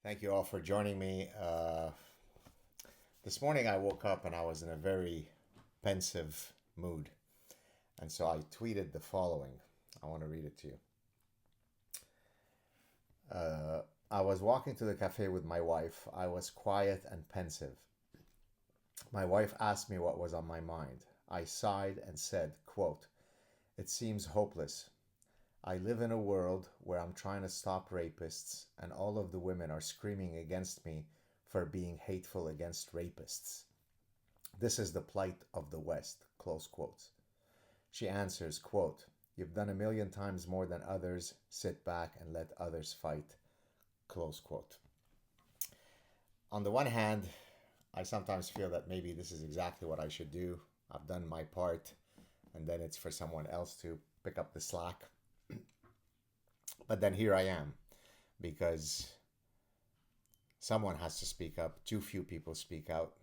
Thank you all for joining me. This morning I woke up and I was in a very pensive mood. And so I tweeted the following. I want to read it to you. I was walking to the cafe with my wife. I was quiet and pensive. My wife asked me what was on my mind. I sighed and said, quote, "It seems hopeless. I live in a world where I'm trying to stop rapists, and all of the women are screaming against me for being hateful against rapists. This is the plight of the West." Close quotes. She answers, quote, "You've done a million times more than others. Sit back and let others fight." Close quote. On the one hand, I sometimes feel that maybe this is exactly what I should do. I've done my part, and then it's for someone else to pick up the slack. But then here I am, because someone has to speak up. Too few people speak out,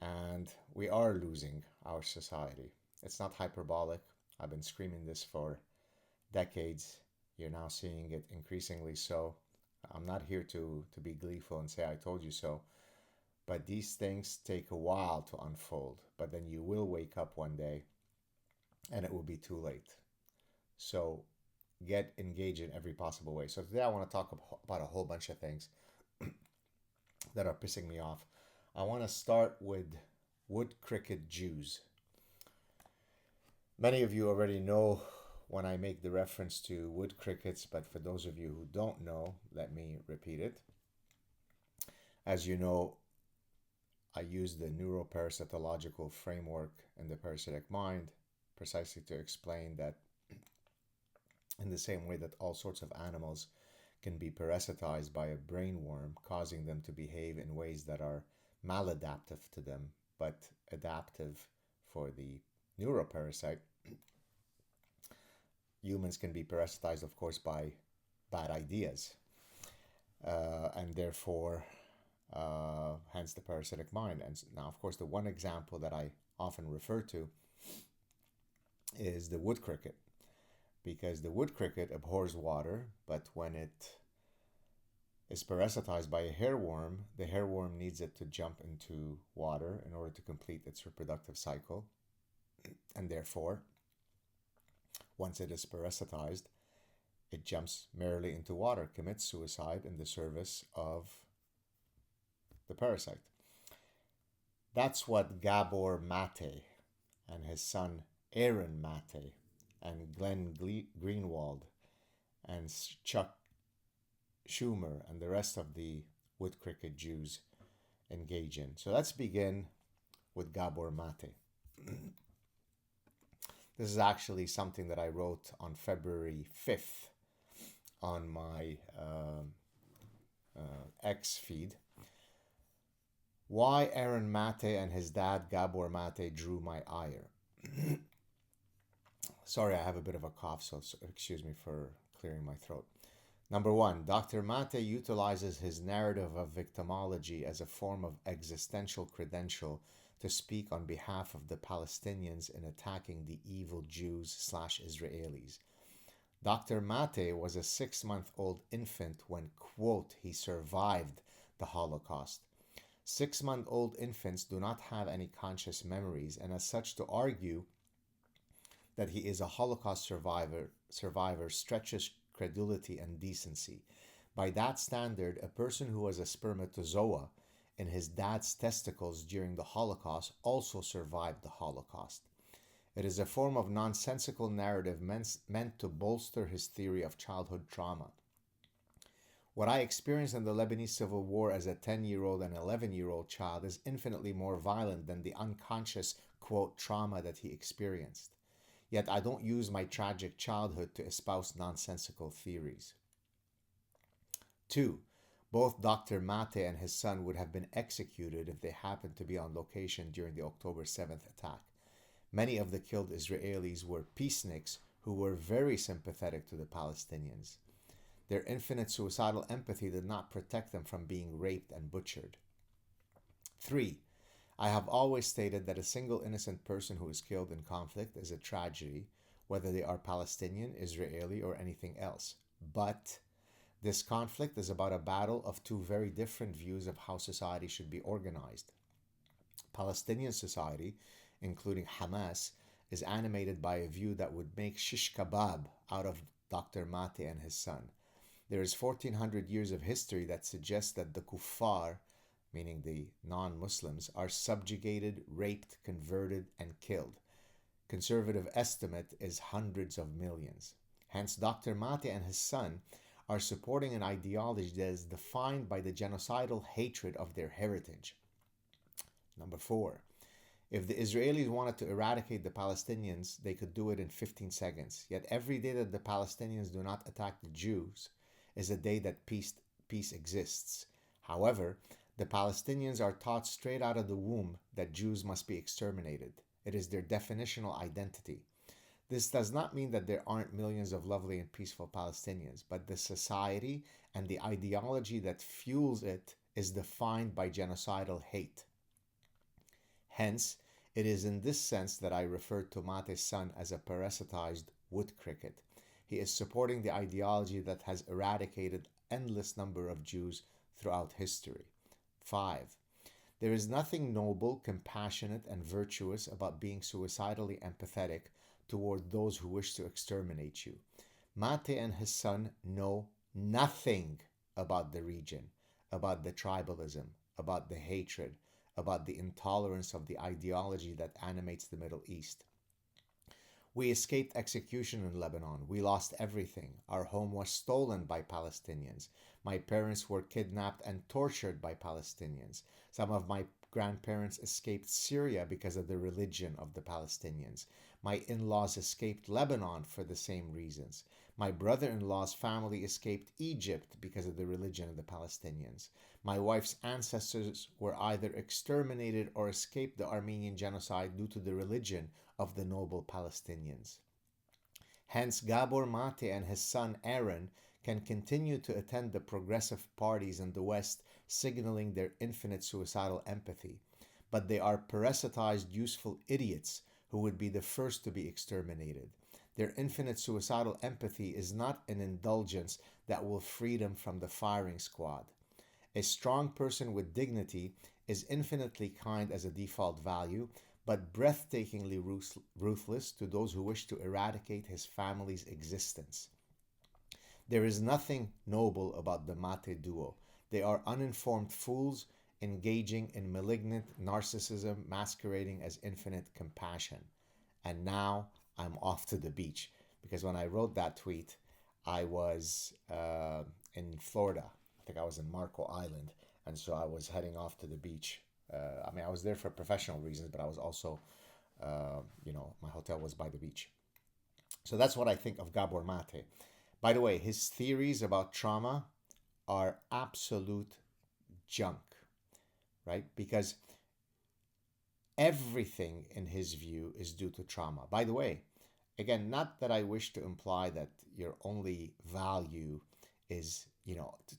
and we are losing our society. It's not hyperbolic. I've been screaming this for decades. You're now seeing it increasingly so. I'm not here to be gleeful and say I told you so, but these things take a while to unfold. But then you will wake up one day and it will be too late. So get engaged in every possible way. So today I want to talk about a whole bunch of things that are pissing me off. I want to start with wood cricket Jews. Many of you already know when I make the reference to wood crickets, but for those of you who don't know, let me repeat it. As you know, I use the neuroparasitological framework in the parasitic mind precisely to explain that in the same way that all sorts of animals can be parasitized by a brainworm, causing them to behave in ways that are maladaptive to them, but adaptive for the neuroparasite. Humans can be parasitized, of course, by bad ideas, and therefore, hence the parasitic mind. And now, of course, the one example that I often refer to is the wood cricket, because the wood cricket abhors water, but when it is parasitized by a hairworm, the hairworm needs it to jump into water in order to complete its reproductive cycle, and therefore, once it is parasitized, it jumps merely into water, commits suicide in the service of the parasite. That's what Gabor Maté and his son Aaron Maté and Glenn Greenwald and Chuck Schumer and the rest of the wood cricket Jews engage in. So let's begin with Gabor Maté. This is actually something that I wrote on February 5th on my X feed. Why Aaron Maté and his dad Gabor Maté drew my ire. Sorry, I have a bit of a cough, so excuse me for clearing my throat. Number one, Dr. Maté utilizes his narrative of victimology as a form of existential credential to speak on behalf of the Palestinians in attacking the evil Jews/Israelis. Dr. Maté was a 6-month-old infant when, quote, he survived the Holocaust. 6-month-old infants do not have any conscious memories, and as such, to argue that he is a Holocaust survivor stretches credulity and decency. By that standard, a person who was a spermatozoa in his dad's testicles during the Holocaust also survived the Holocaust. It is a form of nonsensical narrative meant to bolster his theory of childhood trauma. What I experienced in the Lebanese Civil War as a 10-year-old and 11-year-old child is infinitely more violent than the unconscious, quote, trauma that he experienced. Yet I don't use my tragic childhood to espouse nonsensical theories. 2. Both Dr. Maté and his son would have been executed if they happened to be on location during the October 7th attack. Many of the killed Israelis were peaceniks who were very sympathetic to the Palestinians. Their infinite suicidal empathy did not protect them from being raped and butchered. 3. I have always stated that a single innocent person who is killed in conflict is a tragedy, whether they are Palestinian, Israeli, or anything else. But This conflict is about a battle of two very different views of how society should be organized. Palestinian society, including Hamas, is animated by a view that would make shish kebab out of Dr. Maté and his son. There is 1400 years of history that suggests that the kuffar, meaning the non-Muslims, are subjugated, raped, converted, and killed. Conservative estimate is hundreds of millions. Hence, Dr. Maté and his son are supporting an ideology that is defined by the genocidal hatred of their heritage. Number 4. If the Israelis wanted to eradicate the Palestinians, they could do it in 15 seconds. Yet every day that the Palestinians do not attack the Jews is a day that peace exists. However, the Palestinians are taught straight out of the womb that Jews must be exterminated. It is their definitional identity. This does not mean that there aren't millions of lovely and peaceful Palestinians, but the society and the ideology that fuels it is defined by genocidal hate. Hence, it is in this sense that I refer to Maté's son as a parasitized wood cricket. He is supporting the ideology that has eradicated endless number of Jews throughout history. 5. There is nothing noble, compassionate, and virtuous about being suicidally empathetic toward those who wish to exterminate you. Maté and his son know nothing about the region, about the tribalism, about the hatred, about the intolerance of the ideology that animates the Middle East. We escaped execution in Lebanon. We lost everything. Our home was stolen by Palestinians. My parents were kidnapped and tortured by Palestinians. Some of my grandparents escaped Syria because of the religion of the Palestinians. My in-laws escaped Lebanon for the same reasons. My brother-in-law's family escaped Egypt because of the religion of the Palestinians. My wife's ancestors were either exterminated or escaped the Armenian genocide due to the religion of the noble Palestinians. Hence, Gabor Maté and his son Aaron can continue to attend the progressive parties in the West, signaling their infinite suicidal empathy. But they are parasitized, useful idiots who would be the first to be exterminated. Their infinite suicidal empathy is not an indulgence that will free them from the firing squad. A strong person with dignity is infinitely kind as a default value, but breathtakingly ruthless to those who wish to eradicate his family's existence. There is nothing noble about the Maté duo. They are uninformed fools engaging in malignant narcissism masquerading as infinite compassion. And now I'm off to the beach, because when I wrote that tweet, I was in Florida. I think I was in Marco Island, and so I was heading off to the beach. I was there for professional reasons, but I was also, my hotel was by the beach. So that's what I think of Gabor Maté. By the way, his theories about trauma are absolute junk, right? Because everything in his view is due to trauma. By the way, again, not that I wish to imply that your only value is,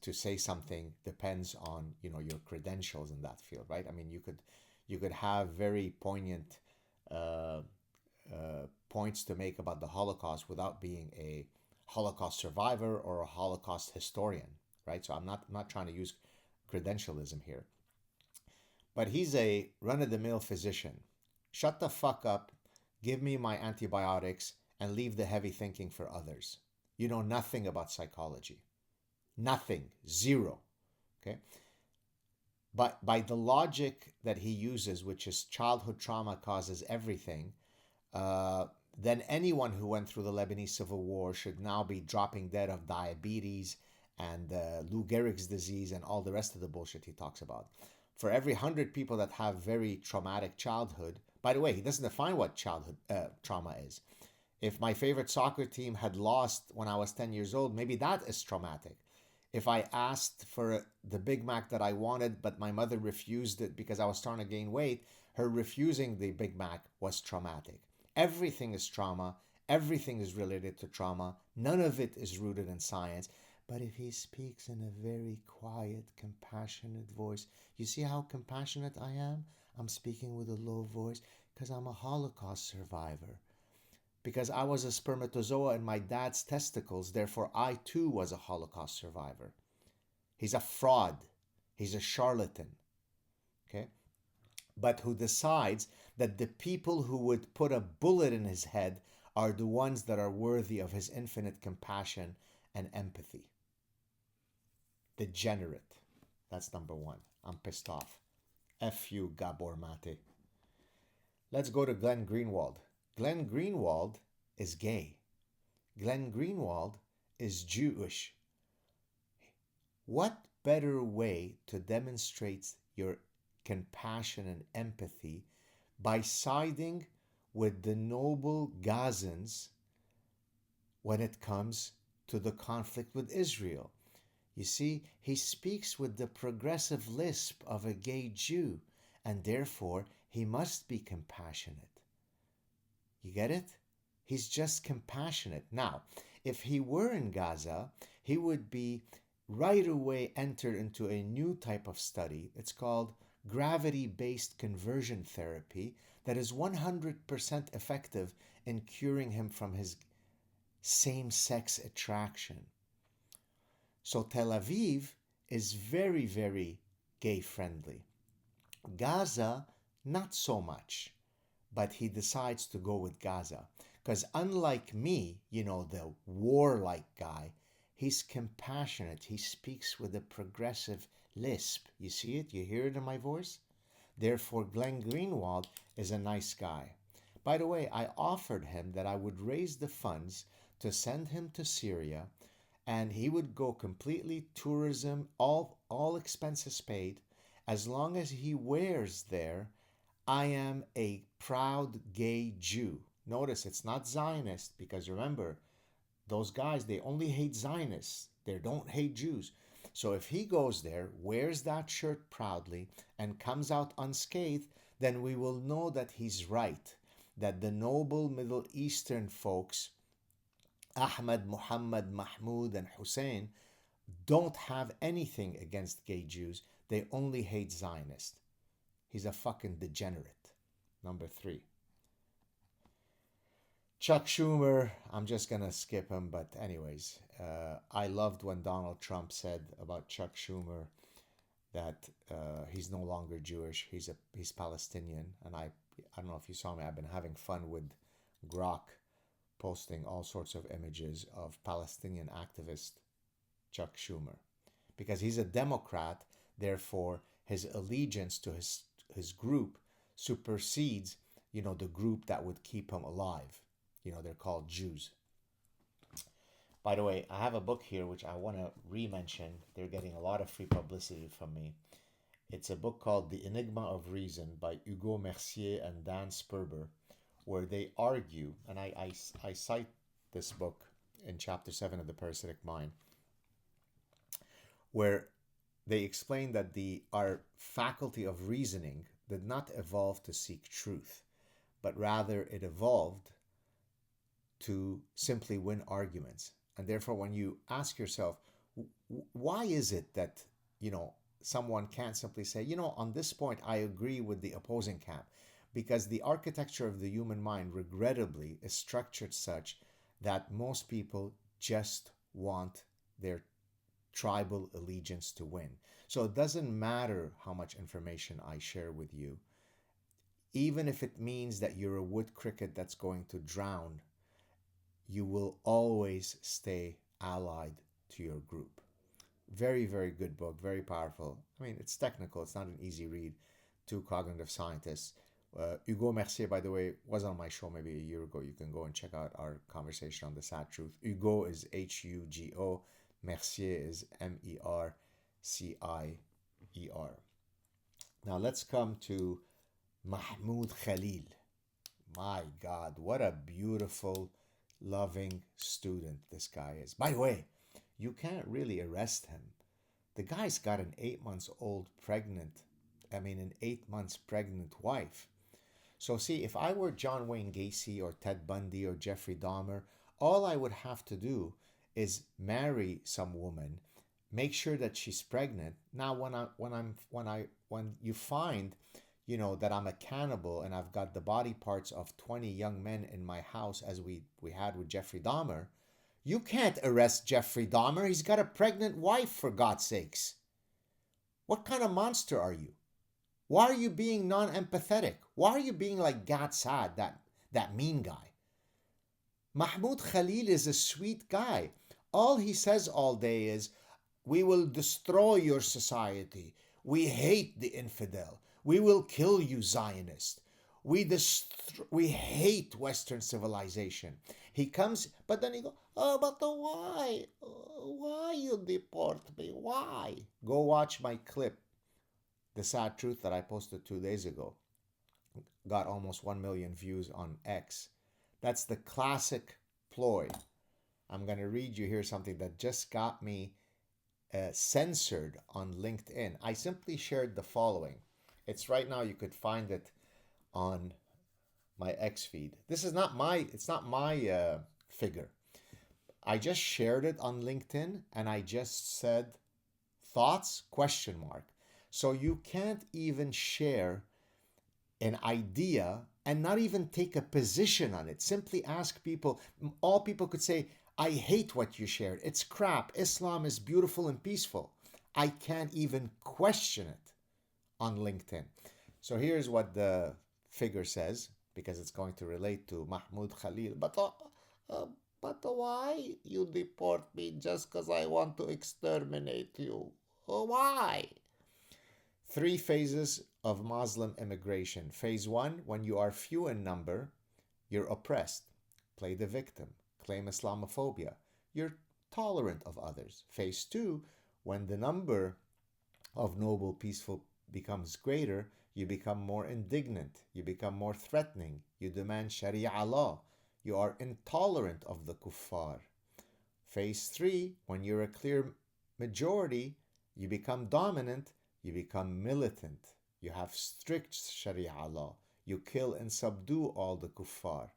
to say something depends on, your credentials in that field, right? I mean, you could have very poignant points to make about the Holocaust without being a Holocaust survivor or a Holocaust historian, right? So I'm not trying to use credentialism here. But he's a run-of-the-mill physician. Shut the fuck up, give me my antibiotics, and leave the heavy thinking for others. You know nothing about psychology. Nothing. Zero. Okay? But by the logic that he uses, which is childhood trauma causes everything, then anyone who went through the Lebanese Civil War should now be dropping dead of diabetes and Lou Gehrig's disease and all the rest of the bullshit he talks about. For every 100 people that have very traumatic childhood, by the way, he doesn't define what childhood trauma is. If my favorite soccer team had lost when I was 10 years old, maybe that is traumatic. If I asked for the Big Mac that I wanted, but my mother refused it because I was trying to gain weight, her refusing the Big Mac was traumatic. Everything is trauma. Everything is related to trauma. None of it is rooted in science. But if he speaks in a very quiet, compassionate voice, you see how compassionate I am? I'm speaking with a low voice because I'm a Holocaust survivor. because I was a spermatozoa in my dad's testicles, therefore I too was a Holocaust survivor. He's a fraud. He's a charlatan. Okay? But who decides that the people who would put a bullet in his head are the ones that are worthy of his infinite compassion and empathy. Degenerate. That's number one. I'm pissed off. F you, Gabor Maté. Let's go to Glenn Greenwald. Glenn Greenwald is gay. Glenn Greenwald is Jewish. What better way to demonstrate your compassion and empathy by siding with the noble Gazans when it comes to the conflict with Israel? You see, he speaks with the progressive lisp of a gay Jew, and therefore he must be compassionate. You get it? He's just compassionate. Now, if he were in Gaza, he would be right away entered into a new type of study. It's called gravity-based conversion therapy that is 100% effective in curing him from his same-sex attraction. So Tel Aviv is very, very gay-friendly. Gaza, not so much, but he decides to go with Gaza. Because unlike me, the warlike guy, he's compassionate. He speaks with a progressive lisp. You see it? You hear it in my voice? Therefore, Glenn Greenwald is a nice guy. By the way, I offered him that I would raise the funds to send him to Syria, and he would go completely tourism, all expenses paid, as long as he wears there, "I am a proud gay Jew." Notice it's not Zionist, because remember, those guys, they only hate Zionists. They don't hate Jews. So if he goes there, wears that shirt proudly, and comes out unscathed, then we will know that he's right, that the noble Middle Eastern folks, Ahmed, Muhammad, Mahmoud, and Hussein, don't have anything against gay Jews. They only hate Zionists. He's a fucking degenerate. Number 3. Chuck Schumer, I'm just going to skip him, but anyways, I loved when Donald Trump said about Chuck Schumer that he's no longer Jewish, he's Palestinian. And I don't know if you saw me, I've been having fun with Grok, posting all sorts of images of Palestinian activist Chuck Schumer. Because he's a Democrat, therefore his allegiance to his group supersedes, the group that would keep him alive. They're called Jews. By the way, I have a book here which I want to re-mention. They're getting a lot of free publicity from me. It's a book called The Enigma of Reason by Hugo Mercier and Dan Sperber, where they argue, and I cite this book in chapter 7 of The Parasitic Mind, where they explain that our faculty of reasoning did not evolve to seek truth, but rather it evolved to simply win arguments. And therefore, when you ask yourself, why is it that, someone can't simply say, on this point, I agree with the opposing camp? Because the architecture of the human mind, regrettably, is structured such that most people just want their tribal allegiance to win. So it doesn't matter how much information I share with you, even if it means that you're a wood cricket that's going to drown, you will always stay allied to your group. Very, very good book, very powerful. I mean, it's technical, it's not an easy read. 2 cognitive scientists. Hugo Mercier, by the way, was on my show maybe a year ago. You can go and check out our conversation on the Saad Truth. Hugo is Hugo. Mercier is Mercier. Now let's come to Mahmoud Khalil. My God, what a beautiful, loving student this guy is. By the way, you can't really arrest him. The guy's got an 8 months pregnant wife. So see, if I were John Wayne Gacy or Ted Bundy or Jeffrey Dahmer, all I would have to do is marry some woman, make sure that she's pregnant. Now, when you find that I'm a cannibal and I've got the body parts of 20 young men in my house, as we had with Jeffrey Dahmer, you can't arrest Jeffrey Dahmer. He's got a pregnant wife, for God's sakes. What kind of monster are you? Why are you being non-empathetic? Why are you being like Gad Saad, that mean guy? Mahmoud Khalil is a sweet guy. All he says all day is, we will destroy your society. We hate the infidel. We will kill you, Zionist. We hate Western civilization. He comes, but then he goes, oh, but why? Why you deport me? Why? Go watch my clip, the Saad Truth, that I posted 2 days ago. Got almost 1 million views on X. That's the classic ploy. I'm going to read you here something that just got me censored on LinkedIn. I simply shared the following. It's right now, you could find it on my X feed. This is not my, it's not my figure. I just shared it on LinkedIn and I just said, thoughts, question mark. So you can't even share an idea and not even take a position on it. Simply ask people. All people could say, I hate what you shared. It's crap. Islam is beautiful and peaceful. I can't even question it on LinkedIn. So here's what the figure says, because it's going to relate to Mahmoud Khalil. But why you deport me just because I want to exterminate you? Why? 3 phases of Muslim immigration. Phase 1, when you are few in number, you're oppressed. Play the victim. Claim Islamophobia. You're tolerant of others. Phase 2, when the number of noble, peaceful becomes greater, you become more indignant. You become more threatening. You demand Sharia law. You are intolerant of the kuffar. Phase 3, when you're a clear majority, you become dominant. You become militant. You have strict Sharia law. You kill and subdue all the kuffar.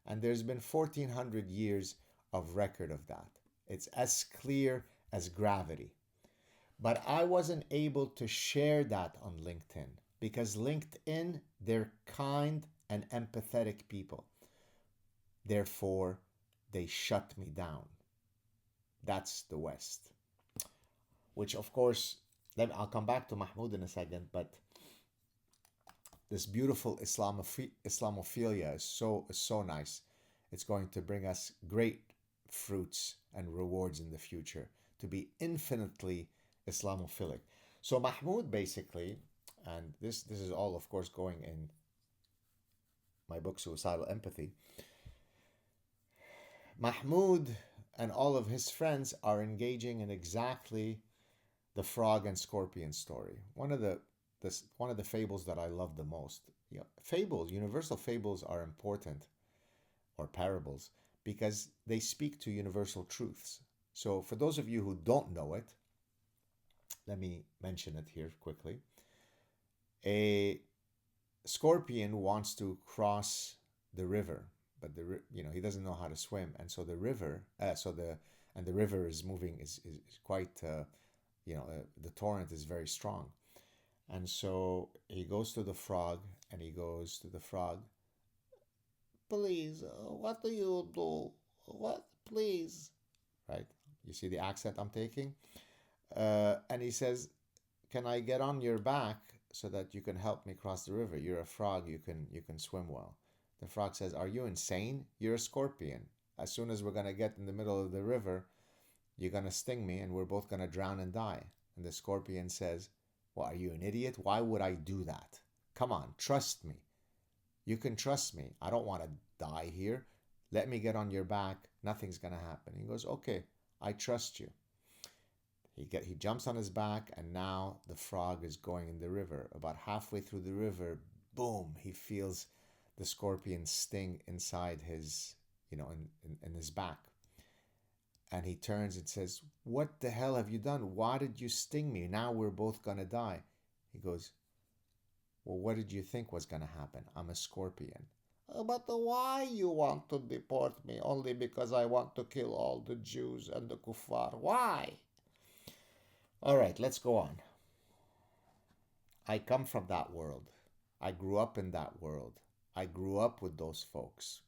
And there's been 1400 years of record of that. It's as clear as gravity. But I wasn't able to share that on LinkedIn because LinkedIn, they're kind and empathetic people. Therefore, they shut me down. That's the West. Which, of course, I'll come back to Mahmoud in a second, but this beautiful Islamophilia is so nice. It's going to bring us great fruits and rewards in the future, to be infinitely Islamophilic. So Mahmoud basically, and this is all, of course, going in my book, Suicidal Empathy. Mahmoud and all of his friends are engaging in exactly the frog and scorpion story. One of the fables that I love the most. Fables, universal fables are important, or parables, because they speak to universal truths. So for those of you who don't know it, let me mention it here quickly. A scorpion wants to cross the river, but he doesn't know how to swim, and so the river, the river is moving is quite the torrent is very strong, and so he goes to the frog, and he goes to the frog. Please, what do you do? What, please? Right? You see the accent I'm taking? And he says, can I get on your back so that you can help me cross the river? You're a frog, you can swim well. The frog says, are you insane? You're a scorpion. As soon as we're going to get in the middle of the river, you're going to sting me and we're both going to drown and die. And the scorpion says, well, are you an idiot? Why would I do that? Come on, trust me. You can trust me. I don't want to die here. Let me get on your back. Nothing's going to happen. He goes, okay, I trust you. He jumps on his back, and now the frog is going in the river. About halfway through the river, boom, he feels the scorpion sting inside his, in his back. And he turns and says, what the hell have you done? Why did you sting me? Now we're both going to die. He goes, well, what did you think was going to happen? I'm a scorpion. But why you want to deport me? Only because I want to kill all the Jews and the kuffar. Why? All right, let's go on. I come from that world. I grew up in that world. I grew up with those folks.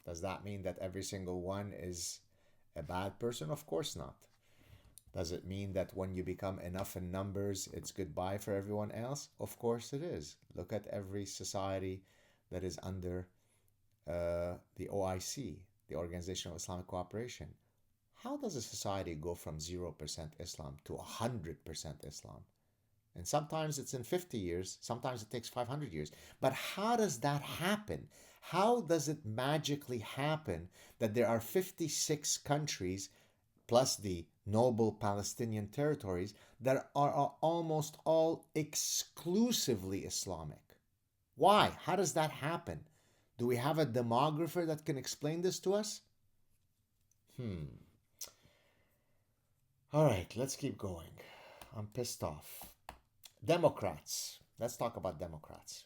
Does that mean that every single one is a bad person? Of course not. Does it mean that when you become enough in numbers, it's goodbye for everyone else? Of course it is. Look at every society that is under the OIC, the Organization of Islamic Cooperation. How does a society go from 0% Islam to 100% Islam? And sometimes it's in 50 years, sometimes it takes 500 years. But how does that happen? How does it magically happen that there are 56 countries plus the noble Palestinian territories that are almost all exclusively Islamic? Why? How does that happen? Do we have a demographer that can explain this to us? All right, let's keep going. I'm pissed off. Democrats. Let's talk about Democrats.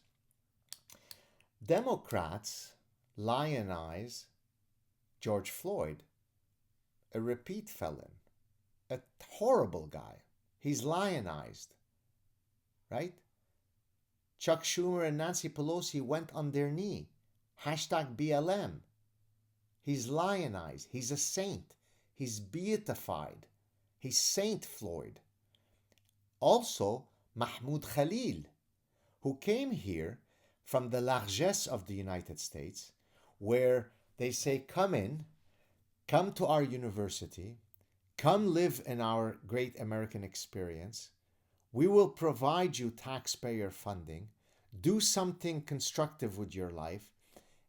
Democrats lionize George Floyd, a repeat felon, a horrible guy. He's lionized, right? Chuck Schumer and Nancy Pelosi went on their knee. Hashtag BLM. He's lionized. He's a saint. He's beatified. He's Saint Floyd. Also, Mahmoud Khalil, who came here from the largesse of the United States, where they say, come in, come to our university, come live in our great American experience. We will provide you taxpayer funding. Do something constructive with your life.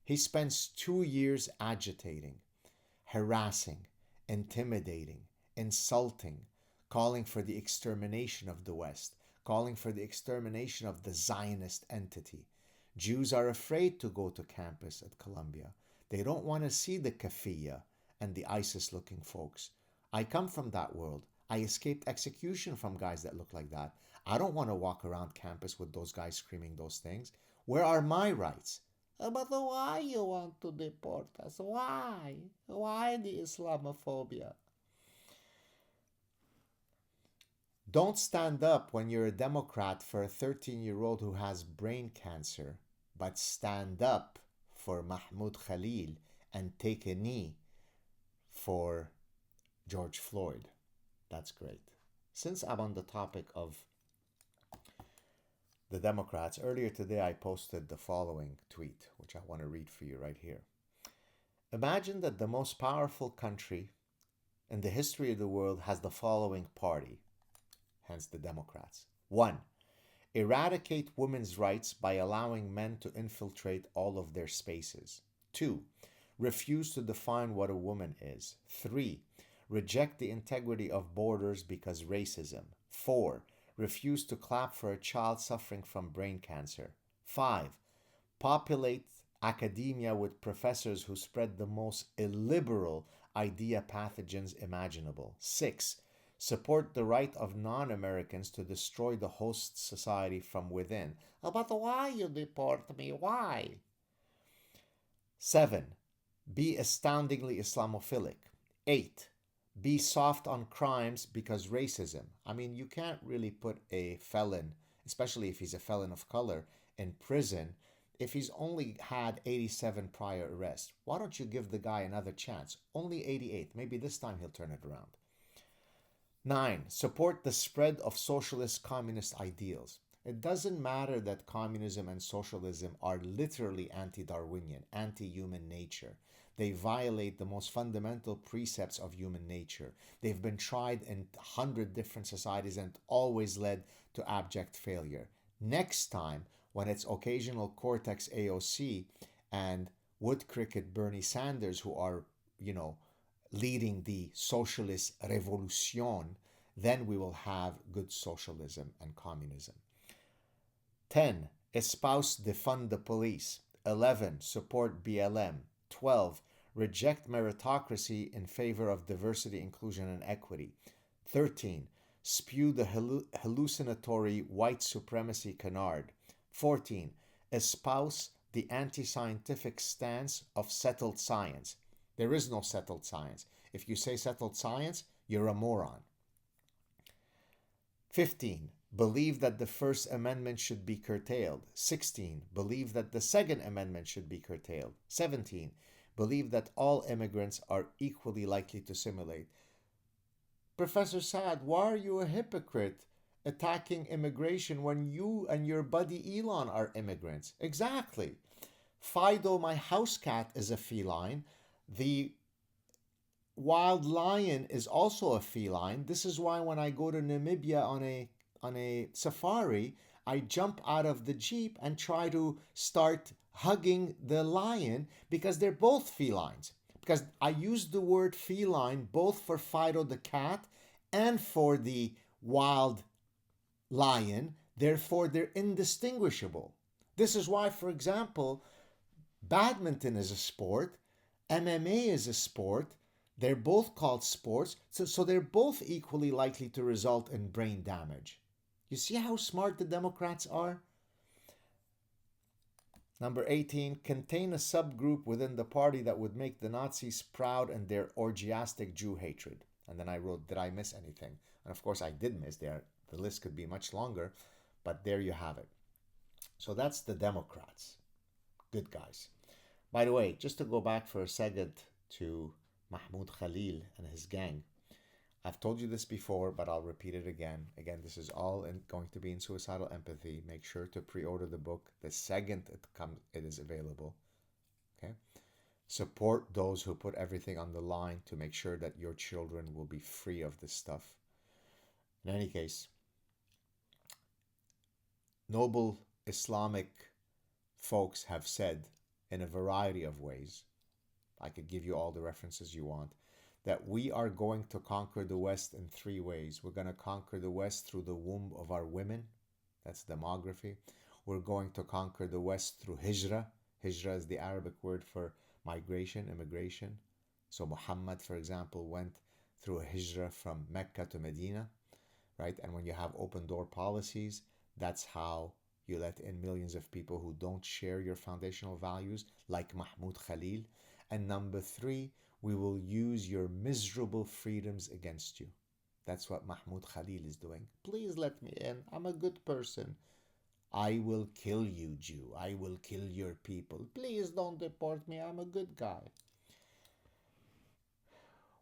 He spends 2 years agitating, harassing, intimidating, insulting, calling for the extermination of the West, calling for the extermination of the Zionist entity. Jews are afraid to go to campus at Columbia. They don't want to see the kafiyah and the ISIS-looking folks. I come from that world. I escaped execution from guys that look like that. I don't want to walk around campus with those guys screaming those things. Where are my rights? But why you want to deport us? Why? Why the Islamophobia? Don't stand up when you're a Democrat for a 13-year-old who has brain cancer, but stand up for Mahmoud Khalil and take a knee for George Floyd. That's great. Since I'm on the topic of the Democrats, earlier today I posted the following tweet, which I want to read for you right here. Imagine that the most powerful country in the history of the world has the following party, hence the Democrats. 1. Eradicate women's rights by allowing men to infiltrate all of their spaces. 2. Refuse to define what a woman is. 3. Reject the integrity of borders because racism. 4. Refuse to clap for a child suffering from brain cancer. 5. Populate academia with professors who spread the most illiberal idea pathogens imaginable. 6. Support the right of non-Americans to destroy the host society from within. But why you deport me? Why? 7. Be astoundingly Islamophilic. 8. Be soft on crimes because racism. I mean, you can't really put a felon, especially if he's a felon of color, in prison if he's only had 87 prior arrests. Why don't you give the guy another chance? Only 88. Maybe this time he'll turn it around. 9. Support the spread of socialist communist ideals. It doesn't matter that communism and socialism are literally anti-Darwinian, anti-human nature. They violate the most fundamental precepts of human nature. They've been tried in 100 different societies and always led to abject failure. Next time, when it's occasional Cortex AOC and wood cricket Bernie Sanders who are, leading the socialist revolution, then we will have good socialism and communism. 10. Espouse defund the police. 11. Support BLM. 12. Reject meritocracy in favor of diversity, inclusion, and equity. 13. Spew the hallucinatory white supremacy canard. 14. Espouse the anti-scientific stance of settled science. There is no settled science. If you say settled science, you're a moron. 15. believe that the First Amendment should be curtailed. 16, believe that the Second Amendment should be curtailed. 17, believe that all immigrants are equally likely to assimilate. Professor Saad, why are you a hypocrite attacking immigration when you and your buddy Elon are immigrants? Exactly. Fido, my house cat, is a feline. The wild lion is also a feline. This is why when I go to Namibia on a safari, I jump out of the jeep and try to start hugging the lion because they're both felines. Because I use the word feline both for Fido the cat and for the wild lion. Therefore, they're indistinguishable. This is why, for example, badminton is a sport, MMA is a sport. They're both called sports, so they're both equally likely to result in brain damage. You see how smart the Democrats are? Number 18, contain a subgroup within the party that would make the Nazis proud in their orgiastic Jew hatred. And then I wrote, did I miss anything? And of course I did miss there. The list could be much longer, but there you have it. So that's the Democrats. Good guys. By the way, just to go back for a second to Mahmoud Khalil and his gang. I've told you this before, but I'll repeat it again. Again, this is all going to be in Suicidal Empathy. Make sure to pre-order the book the second it is available. Okay? Support those who put everything on the line to make sure that your children will be free of this stuff. In any case, noble Islamic folks have said in a variety of ways, I could give you all the references you want, that we are going to conquer the West in three ways. We're going to conquer the West through the womb of our women. That's demography. We're going to conquer the West through hijrah. Hijrah is the Arabic word for migration, immigration. So Muhammad, for example, went through a hijrah from Mecca to Medina, right? And when you have open door policies, that's how you let in millions of people who don't share your foundational values, like Mahmoud Khalil. And number three, we will use your miserable freedoms against you. That's what Mahmoud Khalil is doing. Please let me in. I'm a good person. I will kill you, Jew. I will kill your people. Please don't deport me. I'm a good guy.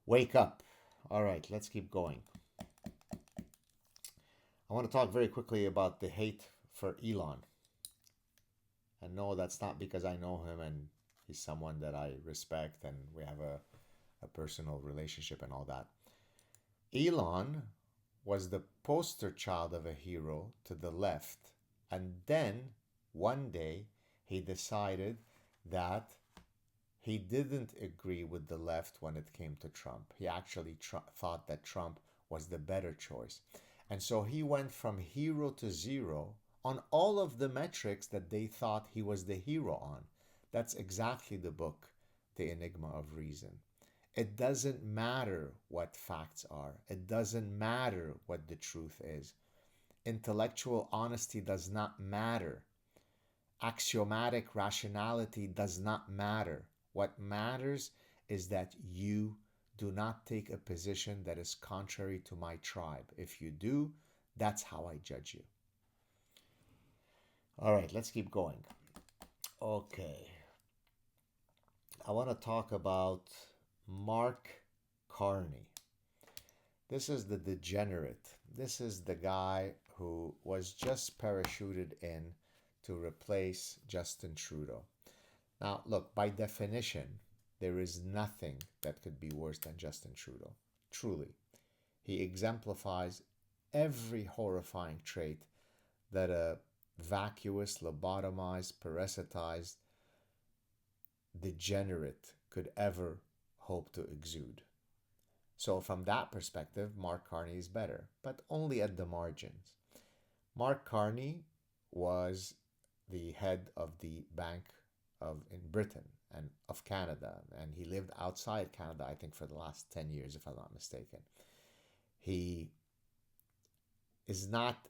Wake up. All right, let's keep going. I want to talk very quickly about the hate for Elon. And no, that's not because I know him and he's someone that I respect and we have a personal relationship and all that. Elon was the poster child of a hero to the left. And then one day he decided that he didn't agree with the left when it came to Trump. He actually thought that Trump was the better choice. And so he went from hero to zero on all of the metrics that they thought he was the hero on. That's exactly the book, The Enigma of Reason. It doesn't matter what facts are. It doesn't matter what the truth is. Intellectual honesty does not matter. Axiomatic rationality does not matter. What matters is that you do not take a position that is contrary to my tribe. If you do, that's how I judge you. All right, let's keep going. Okay. I want to talk about Mark Carney. This is the degenerate. This is the guy who was just parachuted in to replace Justin Trudeau. Now, look, by definition, there is nothing that could be worse than Justin Trudeau. Truly. He exemplifies every horrifying trait that a vacuous, lobotomized, parasitized, degenerate could ever hope to exude. So from that perspective, Mark Carney is better, but only at the margins. Mark Carney was the head of the Bank in Britain and of Canada, and he lived outside Canada, I think, for the last 10 years, if I'm not mistaken. He is not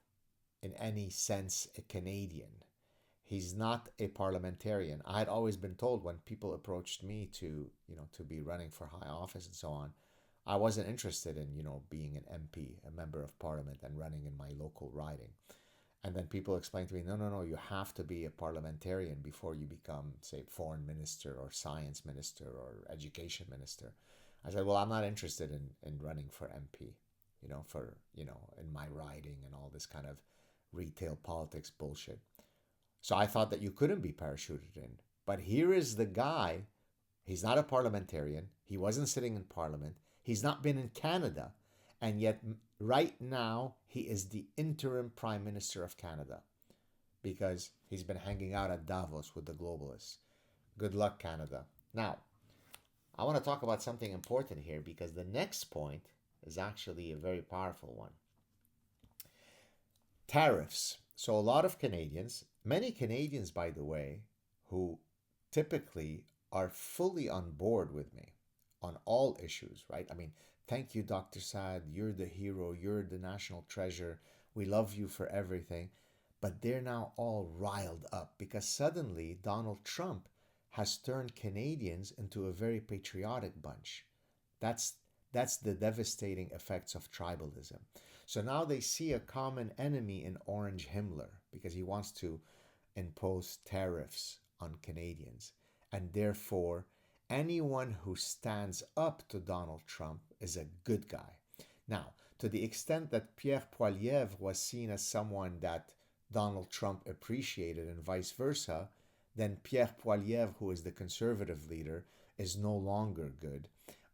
in any sense a Canadian. He's not a parliamentarian. I had always been told when people approached me to be running for high office and so on, I wasn't interested in, being an MP, a member of parliament, and running in my local riding. And then people explain to me, no, no, no, you have to be a parliamentarian before you become, say, foreign minister or science minister or education minister. I said, well, I'm not interested in running for MP, in my riding and all this kind of retail politics bullshit. So I thought that you couldn't be parachuted in. But here is the guy. He's not a parliamentarian. He wasn't sitting in parliament. He's not been in Canada. And yet, right now, he is the interim prime minister of Canada because he's been hanging out at Davos with the globalists. Good luck, Canada. Now, I want to talk about something important here because the next point is actually a very powerful one. Tariffs. So a lot of Canadians, many Canadians, by the way, who typically are fully on board with me on all issues, right? I mean, thank you, Dr. Saad. You're the hero. You're the national treasure. We love you for everything. But they're now all riled up because suddenly Donald Trump has turned Canadians into a very patriotic bunch. That's the devastating effects of tribalism. So now they see a common enemy in Orange Himmler because he wants to impose tariffs on Canadians. And therefore, anyone who stands up to Donald Trump is a good guy. Now, to the extent that Pierre Poilievre was seen as someone that Donald Trump appreciated and vice versa, then Pierre Poilievre, who is the conservative leader, is no longer good.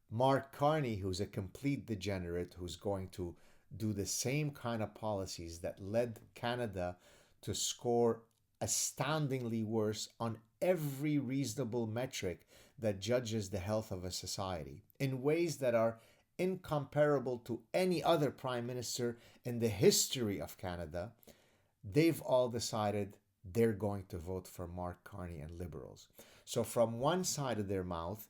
Mark Carney, who's a complete degenerate, who's going to do the same kind of policies that led Canada to score astoundingly worse on every reasonable metric that judges the health of a society in ways that are incomparable to any other prime minister in the history of Canada, they've all decided they're going to vote for Mark Carney and Liberals. So from one side of their mouth,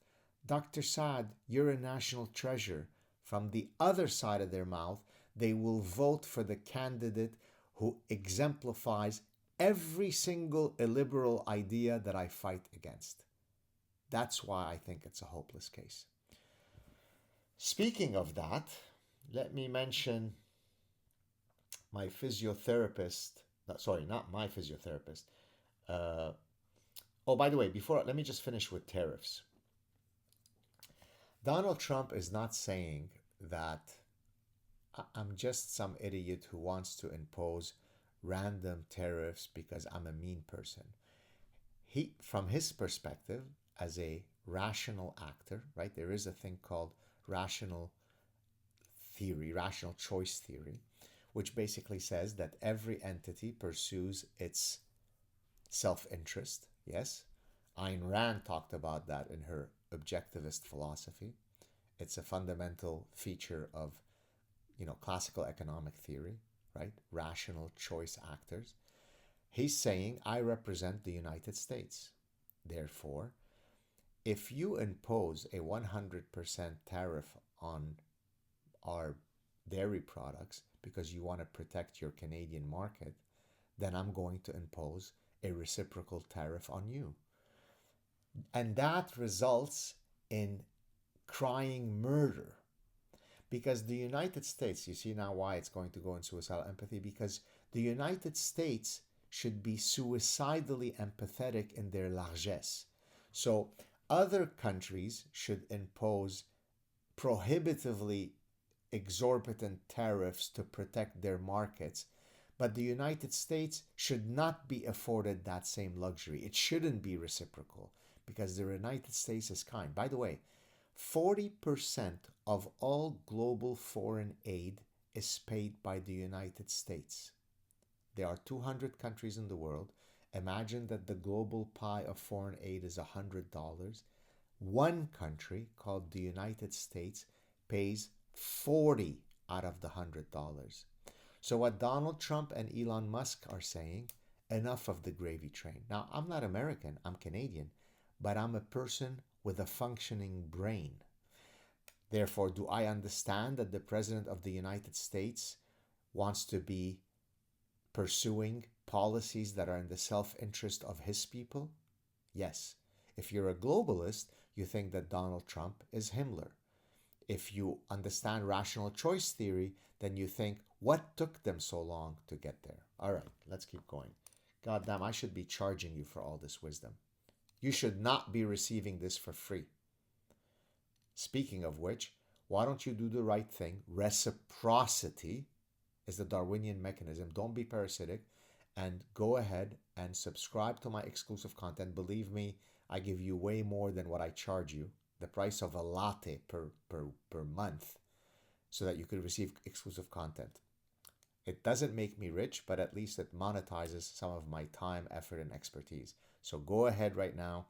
Dr. Saad, you're a national treasure. From the other side of their mouth, they will vote for the candidate who exemplifies every single illiberal idea that I fight against. That's why I think it's a hopeless case. Speaking of that, let me mention my physiotherapist. Sorry, not my physiotherapist. By the way, let me just finish with tariffs. Donald Trump is not saying that I'm just some idiot who wants to impose random tariffs because I'm a mean person. From his perspective, as a rational actor, right? There is a thing called rational choice theory, which basically says that every entity pursues its self-interest. Yes, Ayn Rand talked about that in her objectivist philosophy. It's a fundamental feature of, classical economic theory, right? Rational choice actors. He's saying, I represent the United States. Therefore, if you impose a 100% tariff on our dairy products because you want to protect your Canadian market, then I'm going to impose a reciprocal tariff on you. And that results in crying murder. Because the United States, you see now why it's going to go in suicidal empathy, because the United States should be suicidally empathetic in their largesse. So other countries should impose prohibitively exorbitant tariffs to protect their markets, but the United States should not be afforded that same luxury. It shouldn't be reciprocal because the United States is kind. By the way, 40% of all global foreign aid is paid by the United States. There are 200 countries in the world. Imagine that the global pie of foreign aid is $100. One country, called the United States, pays 40 out of the $100. So what Donald Trump and Elon Musk are saying, enough of the gravy train. Now, I'm not American, I'm Canadian, but I'm a person with a functioning brain. Therefore, do I understand that the President of the United States wants to be pursuing policies that are in the self-interest of his people? Yes. If you're a globalist, you think that Donald Trump is Himmler. If you understand rational choice theory, then you think, what took them so long to get there? All right, let's keep going. God damn, I should be charging you for all this wisdom. You should not be receiving this for free. Speaking of which, why don't you do the right thing? Reciprocity is the Darwinian mechanism. Don't be parasitic, and go ahead and subscribe to my exclusive content. Believe me, I give you way more than what I charge you, the price of a latte per month, so that you could receive exclusive content. It doesn't make me rich, but at least it monetizes some of my time, effort, and expertise. So go ahead right now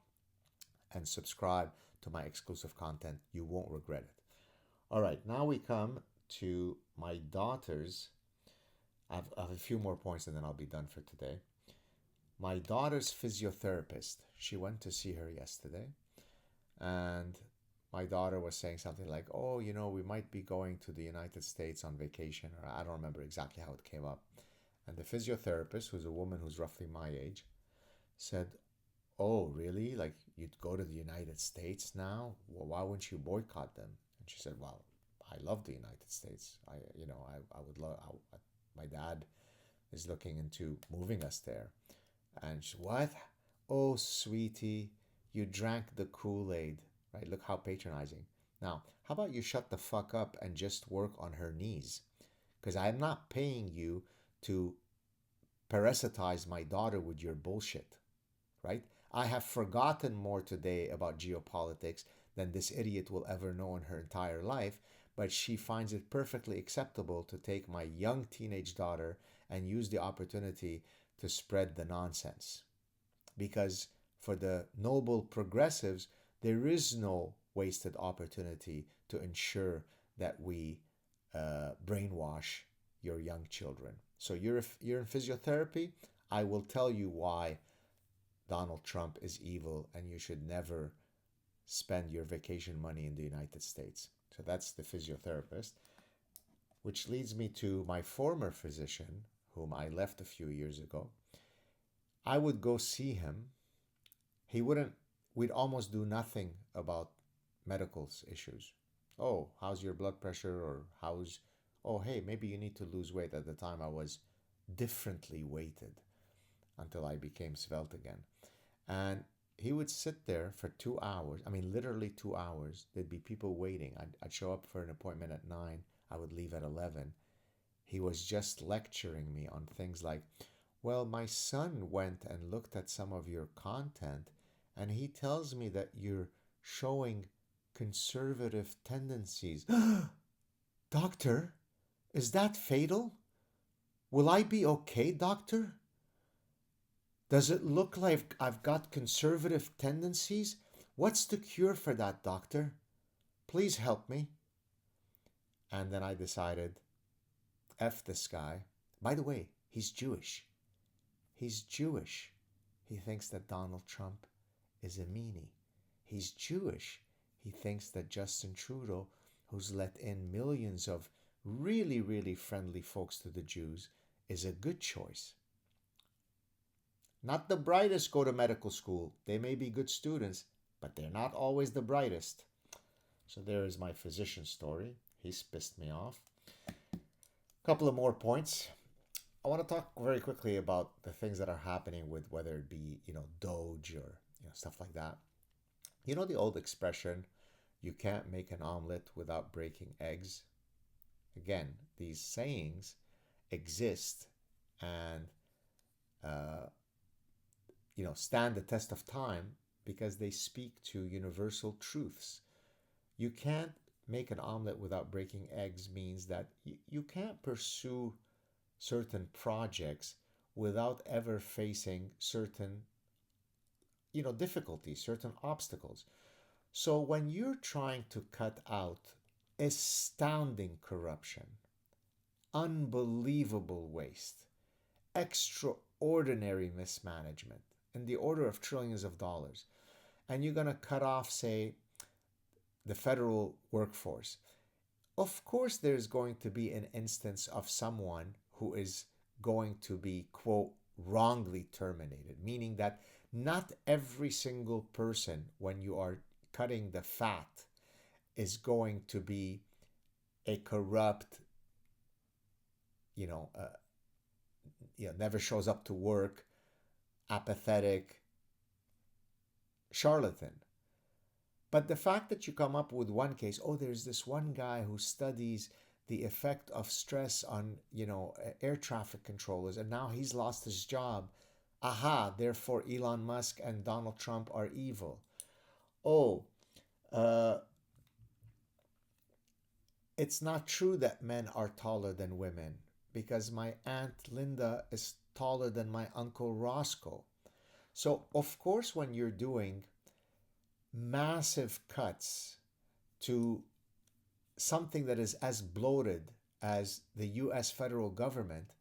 and subscribe to my exclusive content. You won't regret it. All right, now we come to my daughter's. I have a few more points and then I'll be done for today. My daughter's physiotherapist, she went to see her yesterday, and my daughter was saying something like, oh, you know, we might be going to the United States on vacation, or I don't remember exactly how it came up. And the physiotherapist, who's a woman who's roughly my age, said, oh, really? Like, you'd go to the United States now? Well, why wouldn't you boycott them? And she said, well, I love the United States. I would love, my dad is looking into moving us there. And she, what? Oh, sweetie, you drank the Kool-Aid, right? Look how patronizing. Now, how about you shut the fuck up and just work on her knees? Because I'm not paying you to parasitize my daughter with your bullshit, right? I have forgotten more today about geopolitics than this idiot will ever know in her entire life, but she finds it perfectly acceptable to take my young teenage daughter and use the opportunity to spread the nonsense. Because for the noble progressives, there is no wasted opportunity to ensure that we brainwash your young children. So you're in physiotherapy, I will tell you why Donald Trump is evil and you should never spend your vacation money in the United States. So that's the physiotherapist, which leads me to my former physician, whom I left a few years ago. I would go see him. We'd almost do nothing about medical issues. Oh, how's your blood pressure? Or oh, hey, maybe you need to lose weight. At the time, I was differently weighted until I became svelte again. And he would sit there for 2 hours. I mean, literally 2 hours. There'd be people waiting. I'd show up for an appointment at 9. I would leave at 11. He was just lecturing me on things like, well, my son went and looked at some of your content, and he tells me that you're showing conservative tendencies. Doctor, is that fatal? Will I be okay, doctor? Does it look like I've got conservative tendencies? What's the cure for that, doctor? Please help me. And then I decided, F this guy. By the way, he's Jewish. He's Jewish. He thinks that Donald Trump is a meanie. He's Jewish. He thinks that Justin Trudeau, who's let in millions of really, really friendly folks to the Jews, is a good choice. Not the brightest go to medical school. They may be good students, but they're not always the brightest. So there is my physician story. He's pissed me off. A couple of more points. I want to talk very quickly about the things that are happening with whether it be, Doge or stuff like that. You know the old expression, you can't make an omelette without breaking eggs? Again, these sayings exist and stand the test of time because they speak to universal truths. You can't make an omelet without breaking eggs means that you can't pursue certain projects without ever facing certain difficulties, certain obstacles. So when you're trying to cut out astounding corruption, unbelievable waste, extraordinary mismanagement in the order of trillions of dollars, and you're going to cut off, say, the federal workforce, of course there's going to be an instance of someone who is going to be, quote, wrongly terminated, meaning that not every single person, when you are cutting the fat is going to be a corrupt, you know, never shows up to work, apathetic charlatan. But the fact that you come up with one case, oh, there's this one guy who studies the effect of stress on, air traffic controllers, and now he's lost his job. Aha, therefore Elon Musk and Donald Trump are evil. Oh, uh, it's not true that men are taller than women, because my Aunt Linda is taller than my Uncle Roscoe. So, of course, when you're doing massive cuts to something that is as bloated as the US federal government,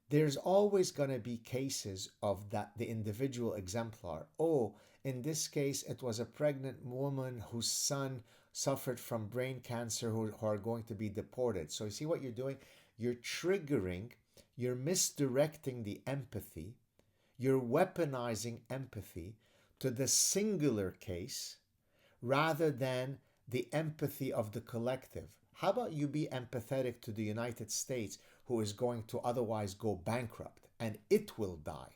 there's always going to be cases of that the individual exemplar. Oh, in this case, it was a pregnant woman whose son suffered from brain cancer who are going to be deported. So you see what you're doing? You're triggering, you're misdirecting the empathy, you're weaponizing empathy to the singular case rather than the empathy of the collective. How about you be empathetic to the United States, who is going to otherwise go bankrupt, and it will die?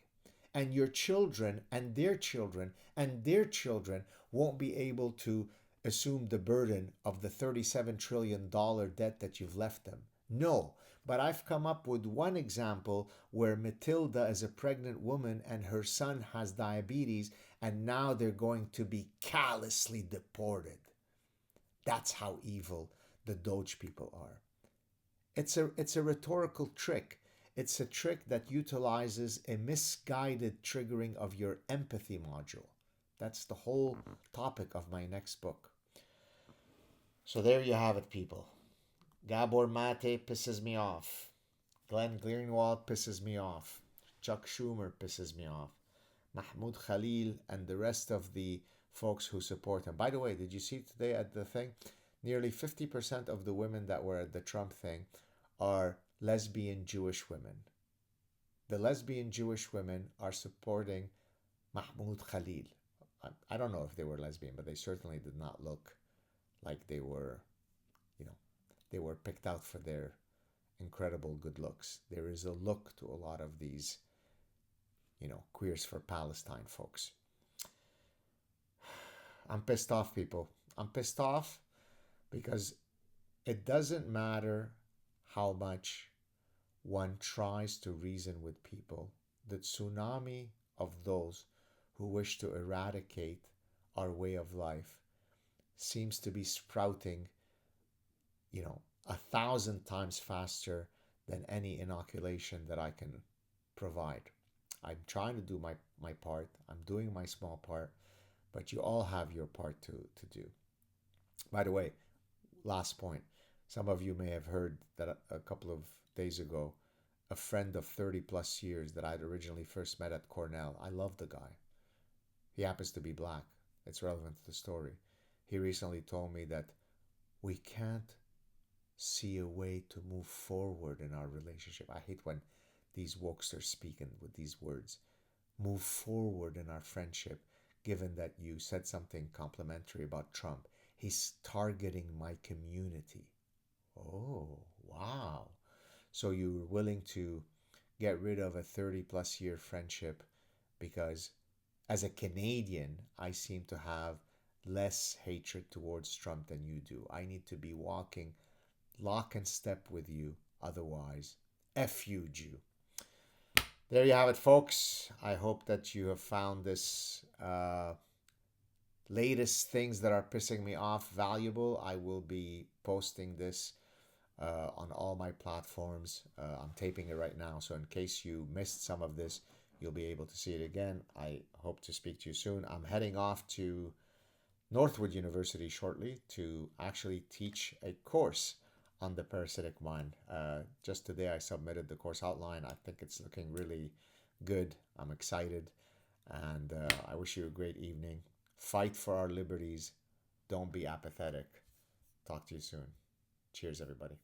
And your children and their children and their children won't be able to assume the burden of the $37 trillion debt that you've left them. No, but I've come up with one example where Matilda is a pregnant woman and her son has diabetes, and now they're going to be callously deported. That's how evil the Doge people are. It's a rhetorical trick. It's a trick that utilizes a misguided triggering of your empathy module. That's the whole topic of my next book. So there you have it, people. Gabor Maté pisses me off. Glenn Greenwald pisses me off. Chuck Schumer pisses me off. Mahmoud Khalil and the rest of the folks who support him. By the way, did you see today at the thing? Nearly 50% of the women that were at the Trump thing are lesbian Jewish women. The lesbian Jewish women are supporting Mahmoud Khalil. I don't know if they were lesbian, but they certainly did not look like they were, they were picked out for their incredible good looks. There is a look to a lot of these, Queers for Palestine folks. I'm pissed off, people. I'm pissed off because it doesn't matter how much one tries to reason with people. The tsunami of those who wish to eradicate our way of life seems to be sprouting, 1,000 times faster than any inoculation that I can provide. I'm trying to do my part. I'm doing my small part, but you all have your part to do. By the way, last point. Some of you may have heard that a couple of days ago, a friend of 30 plus years that I'd originally first met at Cornell, I love the guy. He happens to be black. It's relevant to the story. He recently told me that we can't see a way to move forward in our relationship. I hate when these wokesters speak with these words. Move forward in our friendship, given that you said something complimentary about Trump. He's targeting my community. Oh, wow. So you're willing to get rid of a 30 plus year friendship because as a Canadian, I seem to have less hatred towards Trump than you do. I need to be walking lock and step with you. Otherwise, F you, Jew. There you have it, folks. I hope that you have found this latest things that are pissing me off valuable. I will be posting this on all my platforms. I'm taping it right now, so in case you missed some of this, you'll be able to see it again. I hope to speak to you soon. I'm heading off to Northwood University shortly to actually teach a course on the parasitic mind. Just today I submitted the course outline. I think it's looking really good. I'm excited, and I wish you a great evening. Fight for our liberties. Don't be apathetic. Talk to you soon. Cheers, everybody.